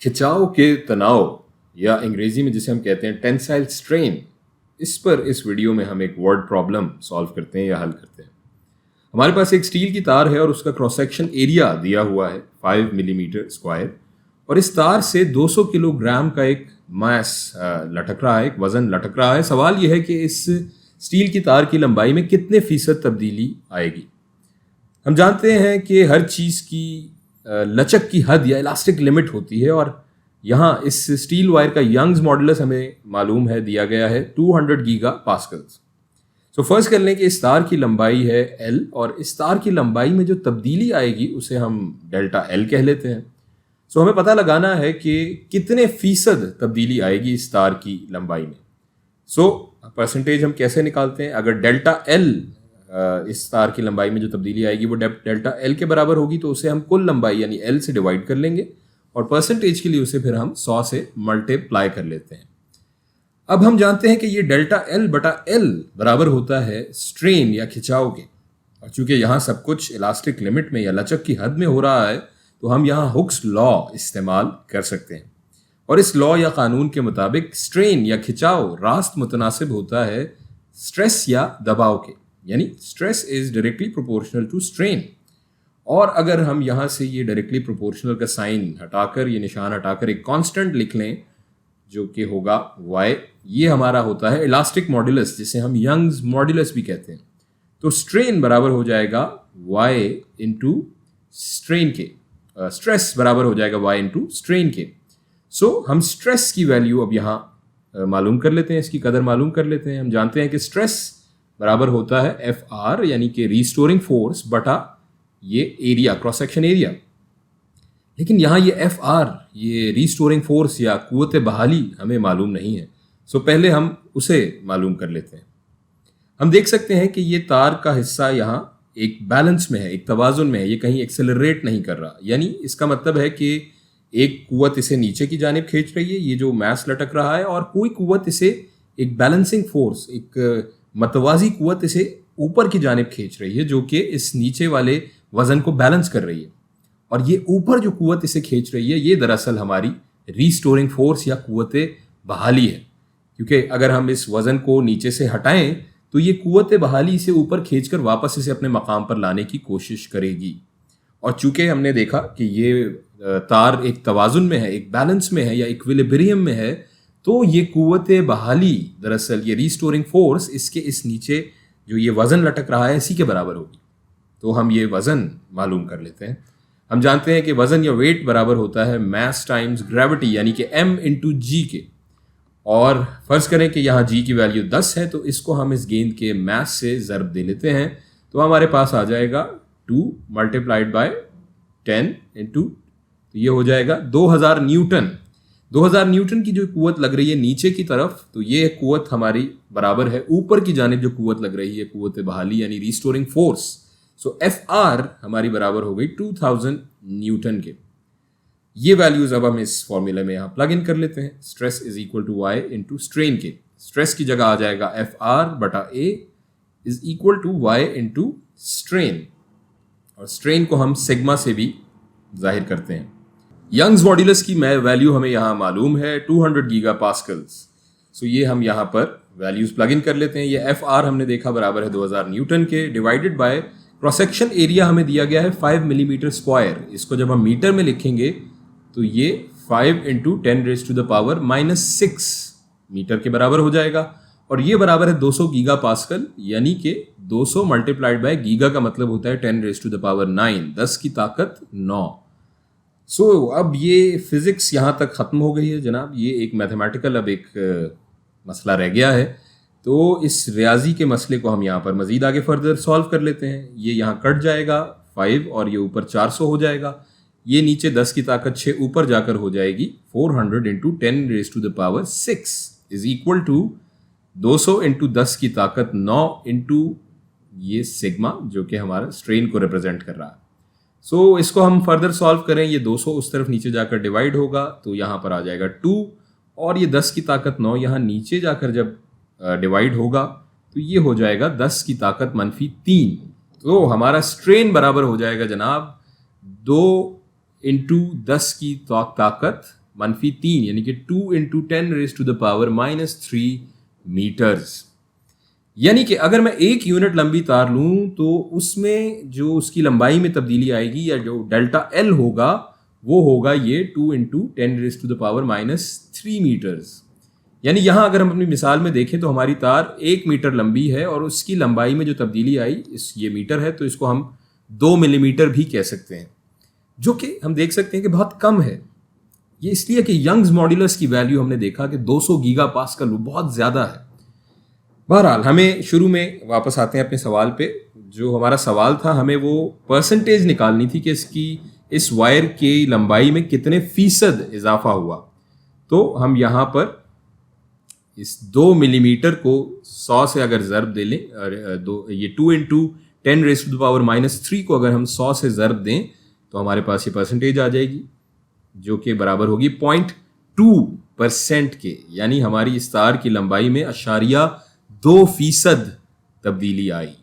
खिंचाव के तनाव या अंग्रेजी में जिसे हम कहते हैं टेंसाइल स्ट्रेन, इस पर इस वीडियो में हम एक वर्ड प्रॉब्लम सॉल्व करते हैं या हल करते हैं। हमारे पास एक स्टील की तार है और उसका क्रॉस सेक्शन एरिया दिया हुआ है 5 मिलीमीटर स्क्वायर, और इस तार से 200 किलोग्राम का एक मास लटक रहा है, एक वजन लटक रहा है। सवाल यह है कि इस स्टील की तार की लंबाई में कितने फीसद तब्दीली आएगी। हम जानते हैं कि हर चीज़ की लचक की हद या इलास्टिक लिमिट होती है, और यहाँ इस स्टील वायर का यंग्स मॉडुलस हमें मालूम है, दिया गया है 200 गीगा पास्कल्स। सो फर्ज कर लें कि इस तार की लंबाई है L, और इस तार की लंबाई में जो तब्दीली आएगी उसे हम डेल्टा L कह लेते हैं। सो हमें पता लगाना है कि कितने फीसद तब्दीली आएगी इस तार की लंबाई में। सो परसेंटेज हम कैसे निकालते हैं? अगर डेल्टा L इस तार की लंबाई में जो तब्दीली आएगी वो डेल्टा L के बराबर होगी, तो उसे हम कुल लंबाई यानी L से डिवाइड कर लेंगे, और परसेंटेज के लिए उसे फिर हम 100 से मल्टीप्लाई कर लेते हैं। अब हम जानते हैं कि ये डेल्टा L बटा L बराबर होता है स्ट्रेन या खिंचाव के, और चूंकि यहाँ सब कुछ इलास्टिक लिमिट में या लचक की हद में हो रहा है, तो हम यहाँ हुक्स लॉ इस्तेमाल कर सकते हैं। और इस लॉ या कानून के मुताबिक स्ट्रेन या खिंचाव रास्त मुतनासिब होता है स्ट्रेस या दबाव के, यानी stress is directly proportional to strain. और अगर हम यहाँ से ये डायरेक्टली प्रोपोर्शनल का साइन हटाकर, ये निशान हटाकर एक कांस्टेंट लिख लें जो कि होगा y, ये हमारा होता है इलास्टिक मॉडुलस, जिसे हम यंग्स मॉडुलस भी कहते हैं। तो स्ट्रेन बराबर हो जाएगा y इंटू स्ट्रेन के, स्ट्रेस बराबर हो जाएगा y इंटू स्ट्रेन के। सो हम स्ट्रेस की वैल्यू अब यहाँ मालूम कर लेते हैं, इसकी कदर मालूम कर लेते हैं। हम जानते हैं कि स्ट्रेस बराबर होता है FR, यानी कि रीस्टोरिंग फोर्स बटा ये एरिया, क्रॉस सेक्शन एरिया। लेकिन यहाँ ये FR, ये रीस्टोरिंग फोर्स या कुव्वत बहाली हमें मालूम नहीं है। सो पहले हम उसे मालूम कर लेते हैं। हम देख सकते हैं कि ये तार का हिस्सा यहाँ एक बैलेंस में है, एक तवाजुन में है, ये कहीं एक्सेलरेट नहीं कर रहा। यानी इसका मतलब है कि एक कुव्वत इसे नीचे की जानिब खींच रही है, ये जो मैस लटक रहा है, और कोई कुव्वत इसे एक बैलेंसिंग फोर्स, एक मतवाजी कुव्वत इसे ऊपर की जानिब खींच रही है, जो कि इस नीचे वाले वजन को बैलेंस कर रही है। और ये ऊपर जो कुव्वत इसे खींच रही है, ये दरअसल हमारी रीस्टोरिंग फोर्स या कुव्वत बहाली है। क्योंकि अगर हम इस वजन को नीचे से हटाएं तो ये कुव्वत बहाली इसे ऊपर खींचकर वापस इसे अपने मकाम पर लाने की कोशिश करेगी। और चूंकि हमने देखा कि ये तार एक तवाजुन में है, एक बैलेंस में है या इक्विलिब्रियम में है, तो ये कुव्वत बहाली दरअसल ये रीस्टोरिंग फोर्स इसके इस नीचे जो ये वजन लटक रहा है इसी के बराबर होगी। तो हम ये वजन मालूम कर लेते हैं। हम जानते हैं कि वजन या वेट बराबर होता है मास टाइम्स ग्रेविटी, यानी कि m इंटू जी के। और फर्ज करें कि यहाँ g की वैल्यू 10 है, तो इसको हम इस गेंद के मास से ज़रब दे लेते हैं, तो हमारे पास आ जाएगा 2 मल्टीप्लाइड बाय 10 इंटू, तो ये हो जाएगा 2000 न्यूटन। 2000 न्यूटन की जो कुव्वत लग रही है नीचे की तरफ, तो ये कुव्वत हमारी बराबर है ऊपर की जानिब जो कुव्वत लग रही है, कुव्वत बहाली यानी रीस्टोरिंग फोर्स। सो FR हमारी बराबर हो गई 2000 न्यूटन के। ये वैल्यूज अब हम इस फॉर्मूले में यहाँ प्लग इन कर लेते हैं। Stress is equal to y into strain के। स्ट्रेस की जगह आ जाएगा FR बटा A is equal to y into strain, और स्ट्रेन को हम सिग्मा से भी जाहिर करते हैं। यंग्स मॉड्यूलस की वैल्यू हमें यहाँ मालूम है 200 गीगा पास्कल्स। सो ये हम यहाँ पर वैल्यूज प्लग इन कर लेते हैं। ये FR हमने देखा बराबर है 2000 न्यूटन के, divided by cross section area हमें दिया गया है 5 मिलीमीटर स्क्वायर। इसको जब हम मीटर में लिखेंगे तो ये 5 इंटू 10⁻⁻⁶ मीटर के बराबर हो जाएगा, और ये बराबर है 200 गीगा पास्कल, यानी कि 200 मल्टीप्लाइड बाय गीगा का मतलब होता है 10⁻⁹, 10 की ताकत 9। सो अब ये फिजिक्स यहाँ तक ख़त्म हो गई है जनाब। ये एक मैथमेटिकल अब एक मसला रह गया है, तो इस रियाजी के मसले को हम यहाँ पर मज़ीद आगे फर्दर सॉल्व कर लेते हैं। ये यहाँ कट जाएगा 5, और ये ऊपर 400 हो जाएगा। ये नीचे 10 की ताकत 6 ऊपर जाकर हो जाएगी 400 into 10⁻⁶ is equal to 200 into 10 की ताकत 9 इंटू ये सिग्मा, जो कि हमारा स्ट्रेन को रिप्रेजेंट कर रहा है। सो इसको हम फर्दर सॉल्व करें, ये 200 उस तरफ नीचे जाकर डिवाइड होगा, तो यहाँ पर आ जाएगा 2, और ये 10 की ताकत 9 यहाँ नीचे जाकर जब डिवाइड होगा तो ये हो जाएगा 10 की ताकत -3। तो हमारा स्ट्रेन बराबर हो जाएगा जनाब 2 इंटू 10 की ताकत -3 यानी कि 2 इंटू 10⁻³ मीटर्स। यानी कि अगर मैं 1 यूनिट लंबी तार लूं तो उसमें जो उसकी लंबाई में तब्दीली आएगी या जो डेल्टा एल होगा वो होगा ये 2 इंटू 10⁻³ मीटर्स। यानी यहाँ अगर हम अपनी मिसाल में देखें तो हमारी तार 1 मीटर लंबी है और उसकी लंबाई में जो तब्दीली आई ये मीटर है, तो इसको हम 2 मिलीमीटर भी कह सकते हैं, जो कि हम देख सकते हैं कि बहुत कम है। ये इसलिए कि यंग्स मॉड्यूलस की वैल्यू हमने देखा कि 200 गीगा पास्कल, बहुत ज़्यादा है। बहरहाल हमें शुरू में वापस आते हैं अपने सवाल पे। जो हमारा सवाल था, हमें वो परसेंटेज निकालनी थी कि इस वायर की लंबाई में कितने फीसद इजाफा हुआ। तो हम यहाँ पर इस 2 मिलीमीटर को 100 से अगर ज़रब दे लें, और ये 2 इंटू 10⁻³ को अगर हम 100 से ज़रब दें तो हमारे पास ये परसेंटेज आ जाएगी, जो कि बराबर होगी 0.2% के। यानी हमारी इस तार की लंबाई में 0.2% तब्दीली आई।